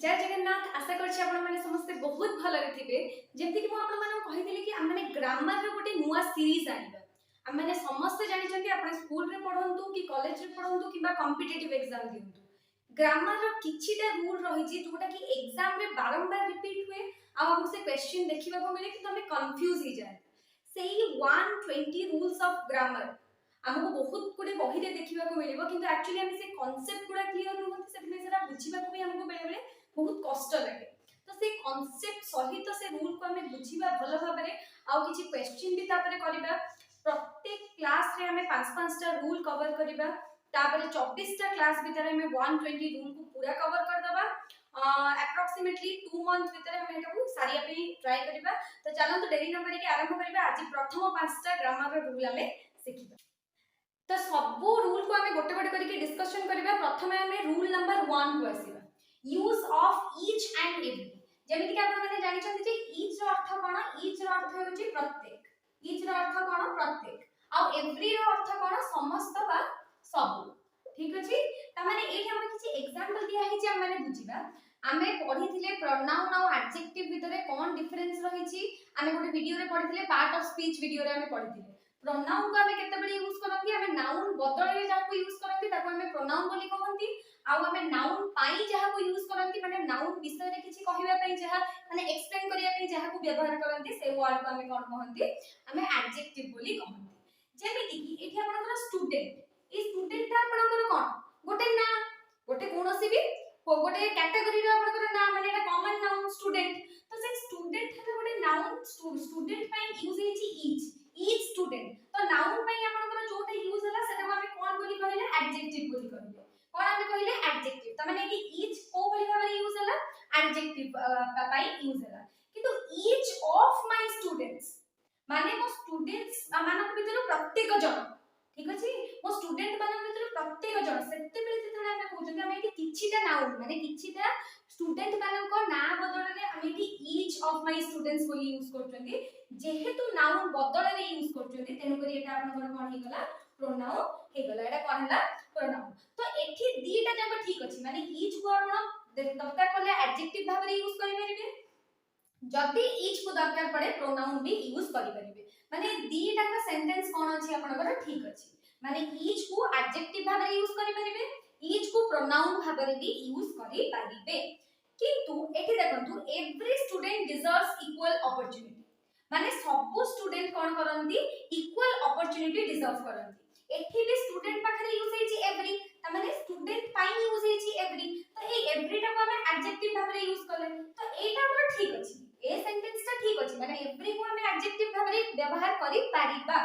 जय जगन्नाथ आशा करछि आपण माने समस्त बहुत भल रे थिबे जेमति कि मो आपण माने कहिथिले कि हम माने ग्रामर रे गोटे नुवा सीरीज आनिबा हम माने समस्त जानि छथि आपण स्कूल रे पढंतु कि कॉलेज रे पढंतु किबा कॉम्पिटिटिव एग्जाम दियंतु ग्रामर रो किछिटा रूल रहिछि जोटा कि एग्जाम रे बारंबार रिपीट हुए आ हमको से क्वेश्चन देखिबा को मिले कि तमे कंफ्यूज हो जाय सेही 120 रूल्स ऑफ ग्रामर हमको बहुत गुडे बही रे देखिबा को मिलिबो किंतु एक्चुअली हम से कांसेप्ट गुडा क्लियर नहोति सेटमे सेरा बुझिबा को भी हमको बेले बेले बहुत कष्ट लगे तो से कांसेप्ट सहित से रूल को हमें बुझिबा भलो भाबरे आउ किछि क्वेश्चन भी तापरे करिबा प्रत्येक क्लास रे हमें 5-5 टा रूल कवर करिबा तापरे 24 टा क्लास भीतर हमें 120 रूल को पूरा कवर कर दबा अप्रोक्सीमेटली 2 मंथ भीतर हमें एटा को सारिया पे ट्राई करिबा तो चलो तो देरी न करी के आरंभ करिबा आज प्रथम 5 टा ग्रामर रूल हमें सिखिबा तो सब रूल को हमें गोटे गोटे करके डिस्कशन करिबा प्रथमे हमें रूल नंबर 1 को आसीबा use of each and every जेमिति कि आपण माने जानि छथि जे ईच रो अर्थ कोन ईच रो अर्थ होउची प्रत्येक ईच रो अर्थ कोन प्रत्येक आ एवरी रो अर्थ कोन समस्त बा सब ठीक अछि त माने एठी हम किछि एग्जांपल दिया हि जे हम माने बुझिबा आमे पढिथिले प्रोनाउन आ एडजेक्टिव भितरे कोन डिफरेंस रहिछि आमे गोटे वीडियो रे पढिथिले पार्ट ऑफ स्पीच वीडियो रे आमे पढिथिले प्रोनाउन को आमे केते बेले यूज करंती आमे नाउन बदल रे जाको यूज करंती ताको आमे प्रोनाउन बोली कहंती आ हमें नाउन पाई जहा को यूज करंती माने नाउन विषय रे किछि कहिबा पई जहा माने एक्सप्लेन करिया पई जहा को व्यवहार करंती से वर्ड को हमें कोन कहंती हमें एडजेक्टिव बोली कहंती जेमिति कि एठी आपनकर स्टूडेंट ई स्टूडेंट ता आपनकर कोन गोटे ना गोटे कोनोसी भी गोटे कैटेगरी रे आपनकर ना माने एटा कॉमन नाउन स्टूडेंट तो से स्टूडेंट है गोटे नाउन स्टूडेंट पई यूज हेछि ईच स्टूडेंट तो नाउन पई आपनकर जोटे यूज होला सेटा हमें कोन बोली कहले एडजेक्टिव बोली कहले कोन हमें कहले एडजेक्टिव त माने कि ईच को बोली भाबरे यूज होला एडजेक्टिव पाई यूज होला किंतु ईच ऑफ माय स्टूडेंट्स माने मो स्टूडेंट्स मानक भितर प्रत्येक जन ठीक अछि मो स्टूडेंट मानक भितर प्रत्येक जन सेते बेले जेतले हम कहउछन हम एठी किछिटा नाउन माने किछिटा स्टूडेंट मानक ना बदल रे हम एठी ईच ऑफ माय स्टूडेंट्स बोली यूज करछन्ती जेहेतु नाउन बदल रे यूज करछन्ती तेनु करी एटा आपन कोन हे गला प्रोनाउन हे गला एटा कोन हला प्रोनाउन तो एठी दीटा जाक ठीक अछि माने ईच को आपण दरकार पले एडजेक्टिव भाबरे यूज करि परिबे जदी ईच को दरकार पड़े प्रोनाउन भी यूज करि परिबे माने दीटा का सेंटेंस कोन अछि आपनकर ठीक अछि माने ईच को एडजेक्टिव भाबरे यूज करि परिबे ईच को प्रोनाउन भाबरे भी यूज करि परिबे किंतु एठी देखंतु every student deserves equal opportunity माने सब स्टूडेंट कोन करंती इक्वल अपॉर्चुनिटी डिजर्व करंती एठी भी स्टूडेंट पाखरे यूज हेछि एवरी त माने स्टूडेंट पाई यूज हेछि एवरी तो ए एवरी टा को हम एडजेक्टिव भाबरे यूज करले तो एटा हमर ठीक अछि ए सेंटेंस टा ठीक अछि माने एवरी को हम एडजेक्टिव भाबरे व्यवहार करि पारिबा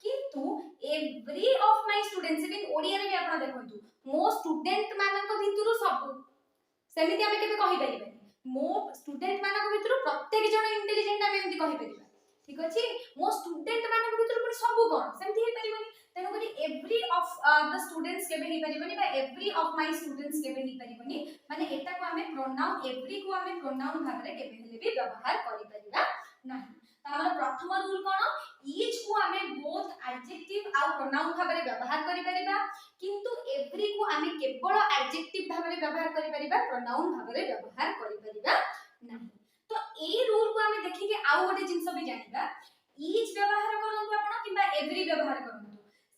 किंतु every of my students even Odia रे भी आपण देखंतु मो स्टूडेंट मानक भितरु सब सेमिति हम केबे कहि परिबे मो स्टूडेंट मानक भितरु प्रत्येक जन इंटेलिजेंट हम एमति कहि परिबा ठीक अछि मो स्टूडेंट मानक भितरु पण सब कोन सेमति हे परिबनी तेनो करी एवरी ऑफ द स्टूडेंट्स केबे हे परिबनी बा एवरी ऑफ माय स्टूडेंट्स केबे हे परिबनी माने एटा को हमें प्रोनाउन एवरी को हमें प्रोनाउन भाबरे केबे हेले भी व्यवहार करि परिबा नाही त हमर प्रथम रूल कोन ईच को हमें बोथ एडजेक्टिव आ प्रोनाउन भाबरे व्यवहार करि परिबा किंतु एवरी को हमें केवल एडजेक्टिव भाबरे व्यवहार करि परिबा प्रोनाउन भाबरे व्यवहार करि परिबा नाही तो ए रूल को हमें देखि के आउ गोटे जिंस भी जानिबा ईच व्यवहार करंतु आपण किबा एवरी व्यवहार करंतु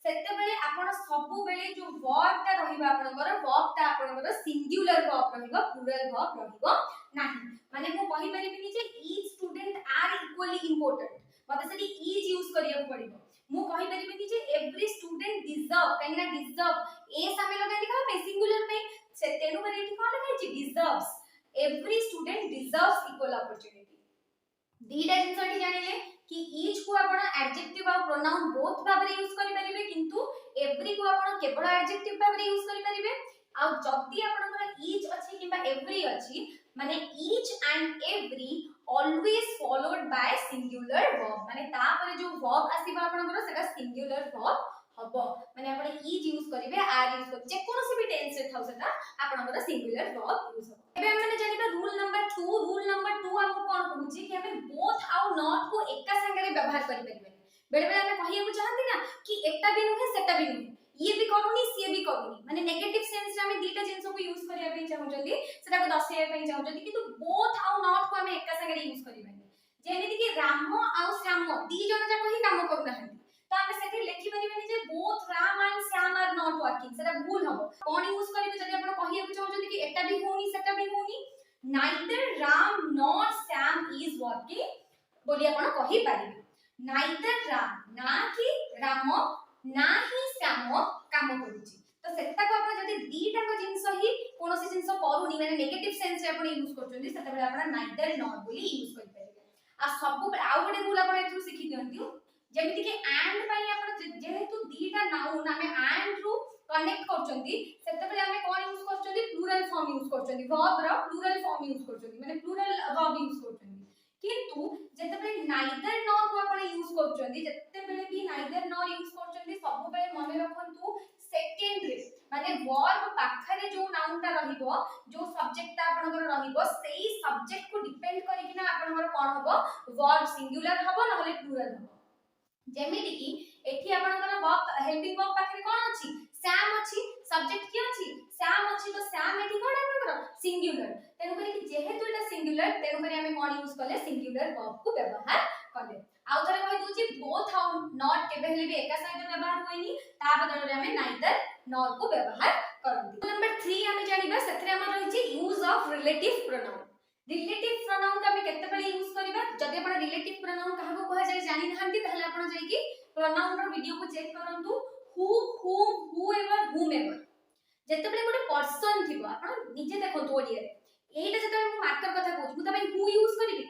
सेते बेले आपण सबु बेले जो वर्ब ता रहिबा आपनकर वर्ब ता आपनकर सिंगुलर वर्ब रहिबा प्लुरल वर्ब रहिबा नाही माने मो कहि परिबिनी जे each student are equally important मते सेठी ईच यूज करिया पड़िबो मु कहि परिबिनी जे एवरी स्टूडेंट डिजर्व काइना डिजर्व ए सामे लगा लिखा पे सिंगुलर में से तेनु करे एठी कोन लगा छि deserves every student deserves equal opportunity दीटा जिंस एठी जानिले कि ईच को आपण एडजेक्टिव आ प्रोनाउन बोथ भाबरे यूज करि परिबे किंतु एवरी को आपण केवल एडजेक्टिव भाबरे यूज करि परिबे आ जदी आपनकर ईच अछि किबा एवरी अछि माने each and every always followed by singular verb माने ता परे जो वर्ब आसीबा आपनकर सेटा सिंगुलर वर्ब हबो माने आपण ईच यूज करिवे आर यूज कर जे कोनोसी भी टेंस रे थाउ सेटा आपनकर सिंगुलर वर्ब यूज हबो एबे हम माने जानिबा रूल नंबर 2 हमको कोन कहूची कि हमें बोथ आउ नॉट को एका संगे रे व्यवहार करि परिबे बेले बेले हमें कहिया चाहती ना कि एटा भी नुहे सेटा भी नुहे, ये भी करूनी सी भी करूनी, माने नेगेटिव सेंस रे हमें दीटा जिंस को यूज करिया पे चाहउजंदी सेटा को दर्शाइया पे चाहउजंदी, किंतु बोथ आउ नॉट को हमें एका संगे यूज करिबानी। जेमिति कि राम आउ श्याम दी जण जाक ही काम करू नाहंती, तो हमें सेठी लिखि परिबानी जे both Ram and Shyam are not working, सेटा भूल हबो। कोन यूज करिवे जदि आपण कहिया पे चाहउजंदी कि एटा भी होनी सेटा भी होनी, neither ram nor sam is working बोली आपण कहि पारिबे। neither ram ना कि राम ना ही श्याम काम करूची, तो सेटा को आपण जदि दीटा को जिंस ही कोनोसी जिंस करूनी माने नेगेटिव सेंस रे आपण यूज करचोंदी, सेटा बेले आपण neither nor बोली यूज करि परिबे। आ सब आउ गोटे रूल आपण एथु सिखि दियंतियो, जेमिति कि and पई आपण जेहेतु दीटा नाउन हमें and रु कनेक्ट करचोंदी, सेटा बेले हमें कोन यूज करचोंदी प्लूरल फॉर्म यूज करचोंदी, वर्ब रो प्लूरल फॉर्म यूज करचोंदी, माने प्लूरल वर्ब यूज करचोंदी। किंतु जते बेले neither nor को आपण यूज करचोंदी, जते बेले भी neither nor यूज करचोंदी सब बेले मन रखंतु सेकंड रे माने वर्ब पाखरे जो नाउन ता रहिबो, जो सब्जेक्ट ता आपनकर रहिबो, सेही सब्जेक्ट को डिपेंड करिकि ना आपनकर कोन हबो वर्ब सिंगुलर हबो नहले प्लूरल हबो। जेमिति कि एठी आपनकर वर्ब हेल्पिंग वर्ब पाखरे कोन अछि सैम अछि, सब्जेक्ट कि अछि सैम अछि, तो सैम एठी कोन आपनकर सिंगुलर, तेनु करी कि जेहेतु एटा सिंगुलर तेनु करी हमें कोन यूज करले सिंगुलर वर्ब को व्यवहार करले। आउ थरे कहि दोछि बोथ आउ नॉट केबे हेले भी एका साइड व्यवहार होइनी, ता बदल रे हमें नाइदर नॉर को व्यवहार करंती। नंबर 3 हमें जानिबा सेथरे हमर रहिछि use of relative pronoun. Relative pronoun का हमें केते बेले यूज करबा, जदि आपण रिलेटिव प्रोनाउन कहा को कहा जाय जानि नहंती ताहले आपण जाय कि प्रोनाउन रो वीडियो को चेक करंतु, हु whom whoever whomever। जते बेले गोटे पर्सन थिबो आपण निजे देखंतु ओडिया रे, एटा जते हम मार्कर कथा कहू मु तबे हु यूज करिबि,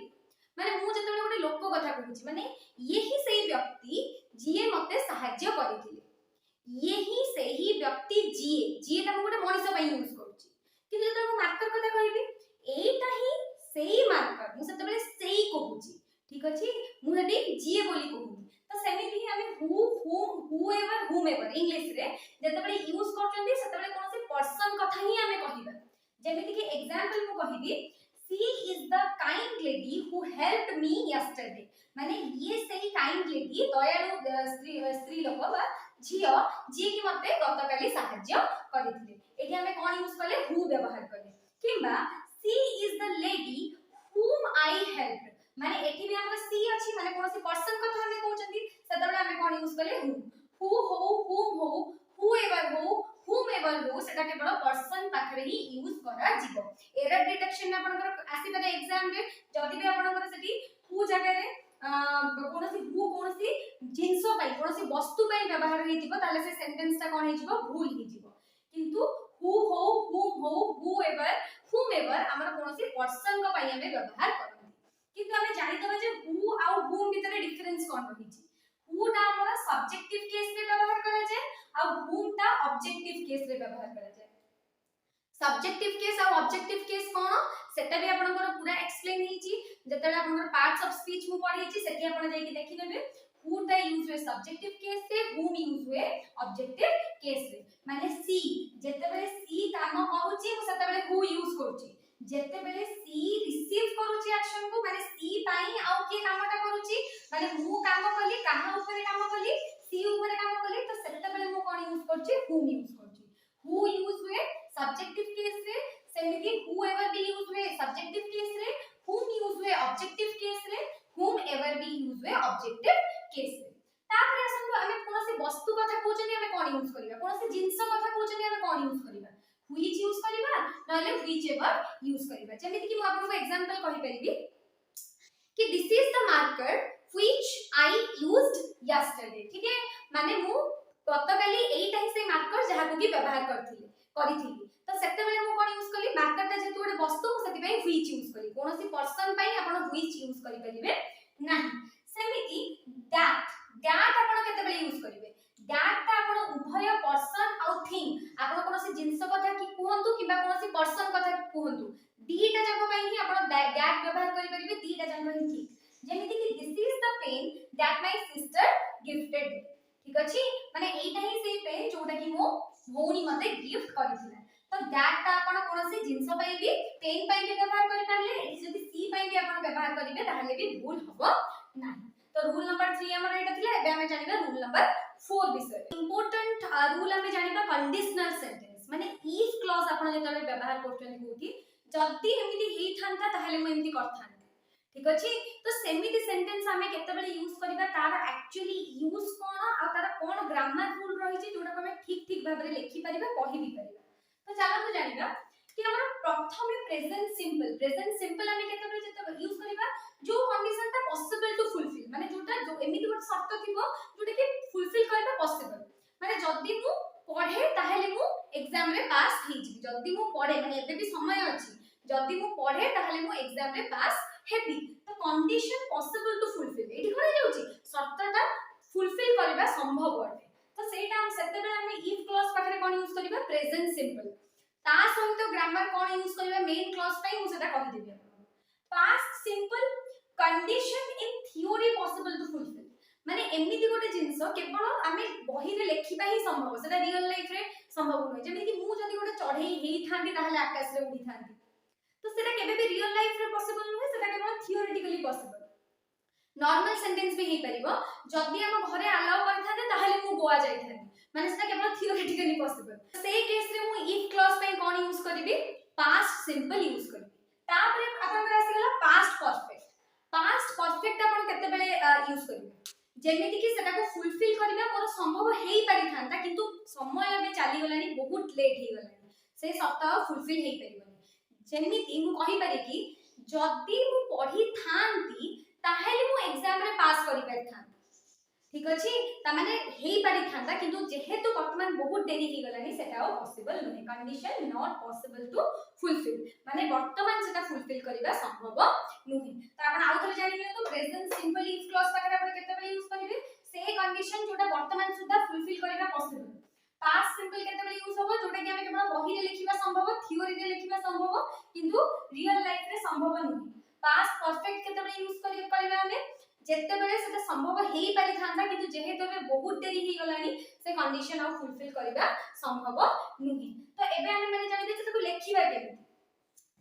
माने मु जते बेले गोटे लोक कथा कहूची माने यही सेही व्यक्ति जिए मते सहाय्य करिथिले, यही सेही व्यक्ति जिए ता मु गोटे मनिष पई यूज करूची, किंतु जते मु मार्कर कथा कहबी एटा ही सेही मार्कर मु सते बेले सेही कहूची, ठीक अछि मु हेडी जिए बोली कहूनी। तो सेमिति ही हमें who whom whoever whomever English रे जते बेले यूज करचंदी सते बेले कोनसे पर्सन कथा ही हमें कहिबा। जेमिति कि एग्जांपल मु कहिबी she is the kind lady who helped me yesterday, माने ये सही kind lady दयालु स्त्री लोक बा झियो जे कि मते गतकाली सहाय्य करिथिले, एठी हमें कोन यूज करले हु व्यवहार करले। किबा she is the lady whom I helped, माने एठी भी हमर सी अछि माने कोनोसी पर्सन कथा हमें कहउचंदी सदबले हमें कोन यूज करले हु हो whom हो whoever हो whomever हो, सेटा केवल पर्सन पाखरे ही यूज करा जिवो। एरर डिटेक्शन आपनकर आसी पारे एग्जाम रे जदी भी आपनकर सेठी हु जगह रे कोनोसी हु कोनोसी जिंसो पई कोनोसी वस्तु पई व्यवहार हेतिबो ताले से सेंटेंस ता कोन हेजिबो भूल हेजिबो, किंतु हु हो whom हो whoever whomever हमर कोनोसी पर्सन को पई हमें व्यवहार करबो। किंतु हमें जानि दबा जे हु आ whom भितरे डिफरेंस कोन रहिछि, हु ता हमरा सब्जेक्टिव केस रे व्यवहार करा जाय आ whom ता ऑब्जेक्टिव केस रे व्यवहार करा जाय। सब्जेक्टिव केस और ऑब्जेक्टिव केस कोन सेटा भी आपनकर पूरा एक्सप्लेन हिची, जतले आपनकर पार्ट्स ऑफ स्पीच मु पढी हिची सेठी आपन जाई कि देखि नेबे हु ता यूज हुए सब्जेक्टिव केस रे whom यूज हुए ऑब्जेक्टिव केस रे, माने सी जते बेले सी काम करूची मु सेते बेले हु यूज करूची, जते बेले सी रिसीव करूची एक्शन को माने सी पाई आउ के कामटा करूची माने मु काम कली काहा ऊपर काम कली सी ऊपर काम कली, तो सेते बेले मु कोन यूज करची whom यूज करची। हु यूज हुए सब्जेक्टिव केस रे, सेमिति whoever भी यूज हुए सब्जेक्टिव केस रे, whom यूज हुए ऑब्जेक्टिव केस रे, whomever भी यूज हुए ऑब्जेक्टिव केस रे। तापर असंतु हमें कोनोसी वस्तु कथा कहउचनी हमें कोन यूज करिबा, कोनोसी जिंस कथा कहउचनी हमें कोन यूज करिबा which यूज करिबा नले whichever यूज करिबा। जेमिति कि मु आपन एग्जांपल कहि परिबी कि this is the marker which I used yesterday, ठीक है माने मु गतकाली एइटा ही से मार्कर जहा को कि व्यवहार करिथिली, तो सेते बेले मु कोन यूज कली मार्कर ता जेतु गोटे वस्तु सेति पई which यूज कली, कोनोसी पर्सन पई आपण which यूज करि परिबे नाही। सेमिति that आपण केते बेले यूज करिवे, that ता आपण उभय पर्सन आ थिंग आपण कोनोसी जिंस कथा कि कहंतु किबा कोनोसी पर्सन कथा कहंतु दीटा जक पई ही आपण that व्यवहार करि परिबे, दीटा जक ही ठीक। जेमिति कि this is the pen that my sister gifted me, ठीक अछि माने एइटा ही से पेन जोटा कि मो भौणी मते गिफ्ट करिथिला, तो that ता आपण कोनोसी जिंस पई भी पेन पई भी व्यवहार करि पारले, जदि सी पई भी आपण व्यवहार करिवे ताहले भी भूल हबो नाही। तो रूल नंबर 3 हमर एटा थिला एबे हमें जानिबा रूल नंबर 4 विषय इंपोर्टेंट रूल हमें जानिबा कंडीशनल सेंटेंस माने इफ क्लॉज आपण जेतले व्यवहार करछन कोठी जदी एमिति हेई थांता ताहले म एमिति करथान ठीक अछि तो सेमिति सेंटेंस हमें केते बेले यूज करबा तार एक्चुअली यूज कोन आ तार कोन ग्रामर रूल रही छि जोटा हमें ठीक ठीक भाबरे लिखि परिबा कहि भी परिबा तो चलो तो जानिबा कि हमर प्रथमे प्रेजेंट सिंपल हमें केते बेले जेते यूज करबा जो कंडीशन ता पॉसिबल टू फुलफिल माने जोटा जो एमिति गोट शर्त थिबो जोटा कि फुलफिल करबा पॉसिबल माने जदी मु पढे ताहेले मु एग्जाम रे पास हि जिबि जदी मु पढे माने एबे भी समय अछि जदी मु पढे ताहेले मु एग्जाम रे पास हेबी तो कंडीशन पॉसिबल टू फुलफिल एठी कोन जाउची शर्तटा फुलफिल करबा संभव अटे तो सेटा हम सेते बेले हम इफ क्लॉज पाखरे कोन यूज करबा प्रेजेंट सिंपल ता सहित ग्रामर कोन यूज करबा मेन क्लॉज पई मु सेटा कहि देबी past simple condition in theory possible to fulfil माने एमिति गोटे जिंस केवल आमे बही रे लेखिबा ही संभव सेटा रियल लाइफ रे संभव होय जेमे कि मु जदी गोटे चढ़ई हेई थांती ताहले आकाश रे उड़ी थांती तो सेटा केबे भी रियल लाइफ रे पॉसिबल नहे सेटा केवल थियोरेटिकली पॉसिबल नॉर्मल सेंटेंस भी हेई परिबो जदी हम घरे अलाउ करथाते ताहले मु गोवा जाई थांती माने सेटा केवल थियोरेटिकली पॉसिबल से केस रे मु इफ क्लॉज पे कोन यूज करबी पास्ट सिंपल यूज करबी तापरे आपन आसी गला पास्ट परफेक्ट आपन केते बेले यूज करबी जेमिति कि सेटा को फुलफिल करबा मोर संभव हेई पारि थांता किंतु समय अबे चली गलानी बहुत लेट हे गलानी से सप्ताह फुलफिल हेई परिबनी जेमिति मु कहि पारे कि जदी मु पढी थांती ताहेले मु एग्जाम रे पास करि पारि थांती ठीक अछि ता माने हेई पारि थांता किंतु जेहेतु वर्तमान बहुत देरी हे गलानी सेटा पॉसिबल नहे condition not possible to fulfil माने वर्तमान सेटा फुलफिल करबा संभव नहे तो आपण आउ थरे जानि तो प्रेजेंट सिंपल इफ क्लॉज पाखरे आपण केते बेले यूज करिवे से कंडीशन जोटा वर्तमान सुद्धा फुलफिल करबा पॉसिबल पास्ट सिंपल केते बेले यूज होबो जोटा कि हमें केवल बही रे लिखिबा संभव थ्योरी रे लिखिबा संभव किंतु रियल लाइफ रे संभव नहे पास्ट परफेक्ट केते बेले यूज करबा हमें जेते बेले सेटा संभव हेई पारि थांता किंतु जेहेतु बे बहुत देरी हे गलानी से कंडीशन ऑफ फुलफिल करबा संभव नुही तो एबे हम माने जानि जे ताको लेखिबा केबे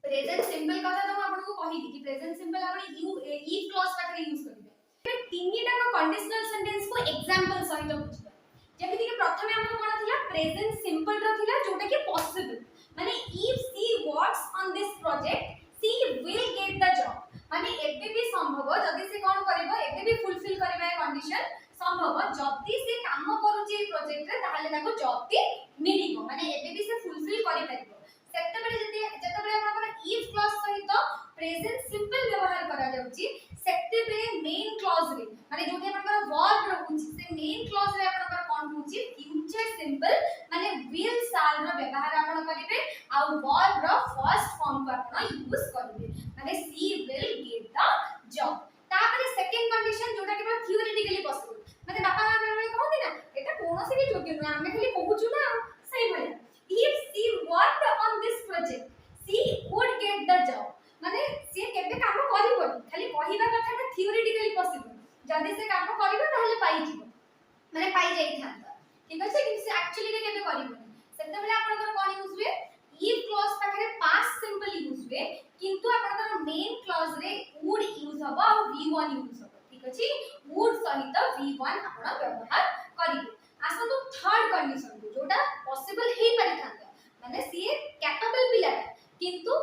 प्रेजेंट सिंपल कथा तो आपन को कहि दी कि प्रेजेंट सिंपल आपण यू इफ क्लॉज पाखरे यूज करबे एबे तीनटा को कंडीशनल सेंटेंस को एग्जांपल सहित बुझबा जेमिति कि प्रथमे हमर कोन थिला प्रेजेंट सिंपल रो थिला जोटा कि पॉसिबल माने if she works on this project she will get the job माने एबे भी संभव जदी से कोन करबो एबे भी फुलफिल करबा ए कंडीशन संभव जदी से काम करूची ए प्रोजेक्ट रे ताहाले ताको जॉब भी मिलिबो माने एबे भी से फुलफिल करि परिबो सेते बेले जते बेले हमर इफ क्लॉज सहित प्रेजेंट सिंपल व्यवहार करा जाउची सेते बेले मेन क्लॉज रे माने जोटी हमर वर्ब रहउची से मेन क्लॉज रे हमर कोन होउची फ्यूचर सिंपल माने विल शाल रो व्यवहार आपण करिवे आ वर्ब रो फर्स्ट फॉर्म को आपण यूज करिवे माने सी विल गेट द जॉब तापरे सेकंड कंडीशन जोटा केवल थियोरेटिकली पॉसिबल माने बापा माने कहते ना एटा कोनोसी भी योग्य न हमें खाली कहूछु ना सही भले if she worked on this project she would get the job माने से केबे काम करिवो खाली कहिबा कथाटा थियोरेटिकली पॉसिबल जदी से काम करिवो ताहले पाई जिवो माने पाई जाई थांता ठीक अछि कि से एक्चुअली रे केबे करिवो सेते बेले आपन कोन यूज हुए if क्लॉज पाखरे पास्ट सिंपल यूज हुए किंतु आपन मेन क्लॉज रे would यूज हबो आ v1 यूज हबो ठीक अछि would सहित v1 आपन व्यवहार करिवे आसो तो थर्ड कंडीशन को जोटा पॉसिबल हे पारि थांता माने सी कैपेबल पिला किंतु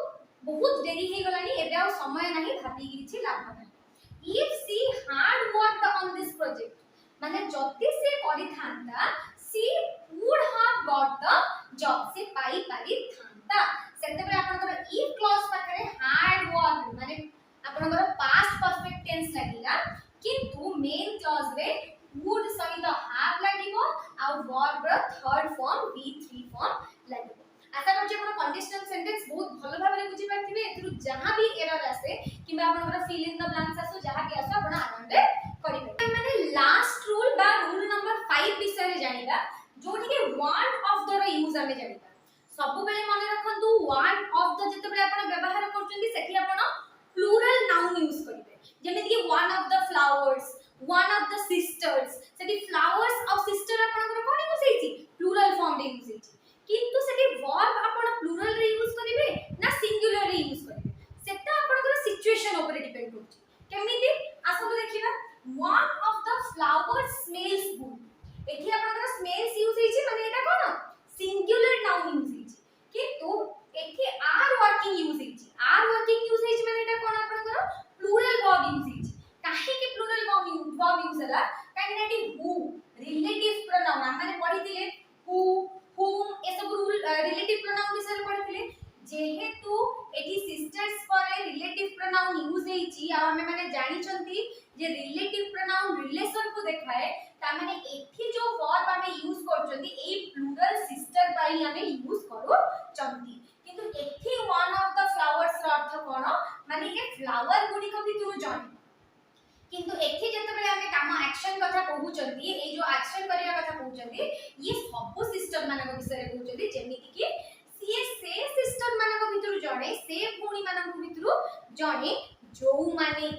बहुत देरी हे गलानी एबे आ समय नाही भाबी किछि लाभ नाही if she hard work on this project माने जति से करि थांता she would have got the job से पाई पारि थांता सेते बेले आपन इफ क्लॉज पाखरे हार्ड वर्क माने आपन पास्ट परफेक्ट टेंस लागिला किंतु मेन क्लॉज रे would सहित have लागिवो आ वर्ब रो थर्ड फॉर्म v3 फॉर्म लागिवो आशा करछि आपण कंडीशनल सेंटेंस बहुत भलो भाबरे बुझि पाथिबे एथरु जहां भी एरर आसे किबा आपनकर फिल इन द ब्लैंक्स आसो जहां के आसो आपण आराम रे करिवे माने लास्ट रूल बा रूल नंबर 5 विषय रे जानिबा जोठी के one of the row use हमें जानिबा सब बेले मन रखंतु वन ऑफ द जते बेले आपण व्यवहार करचंदी सेठी आपण प्लूरल नाउन यूज करिवे जेमिति कि one of the flowers one of the sisters Sethi flowers और sister आपन कोन यूज हेछि प्लूरल फॉर्म रे यूज हेछि किंतु सेठी वर्ब आपन प्लूरल रे यूज करिवे ना सिंगुलर रे यूज करिवे सेटा आपन सिचुएशन ऊपर डिपेंड करछि केमिति आसो तो देखिबा one आ हमें माने जानि छंती जे रिलेटिव प्रोनाउन रिलेशन को देखाए ता माने एठी जो वर्ब हमें यूज करछंती ए प्लुरल सिस्टर पाई हमें यूज करू चंती किंतु एठी वन ऑफ द फ्लावर्स रो अर्थ कोन माने ये फ्लावर गुडी को भी तुरु जानि किंतु एठी जते बेले हमें काम एक्शन कथा कहउचंती ए जो एक्शन करिया कथा कहउचंती ये सब सिस्टर मानक विषय रे कहउचंती जेमिति कि सीए से सिस्टर मानक भितरु जणे से भौणी मानक भितरु जणे जो माने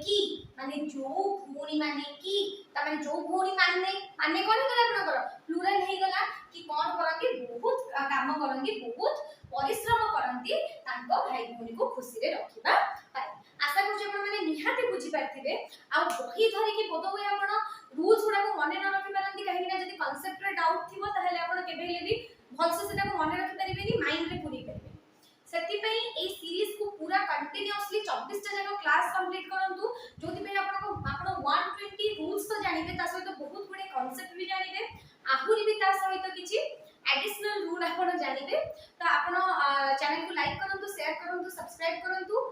जो भौणी माने की ता माने जो भौणी माने कोन गला आपनकर प्लुरल हे गला कि कोन करंती बहुत काम करंती बहुत परिश्रम करंती तांको भाई भौणी को खुशी रे रखिबा पाए आशा करछु आपण माने निहाती बुझी पारथिबे आ बही धरि कि बोध होय आपण रूल्स गुडा को मने न रखि पारंती काहे कि जदी कांसेप्ट रे डाउट थिबो ताहेले आपण केबे ले भी भलसे सेटा को मने रखि परिबेनी माइंड रे पूरी परिबे सेति पई ए सीरीज को पूरा कंटीन्यूअसली 24 टा जगह क्लास कंप्लीट करंतु जोति पे आपण 120 रूल्स तो जानिबे ता सहित बहुत गुडे कांसेप्ट भी जानिबे आहुरी भी ता सहित किछि एडिशनल रूल आपण जानिबे तो आपण चैनल को लाइक करंतु शेयर करंतु सब्सक्राइब करंतु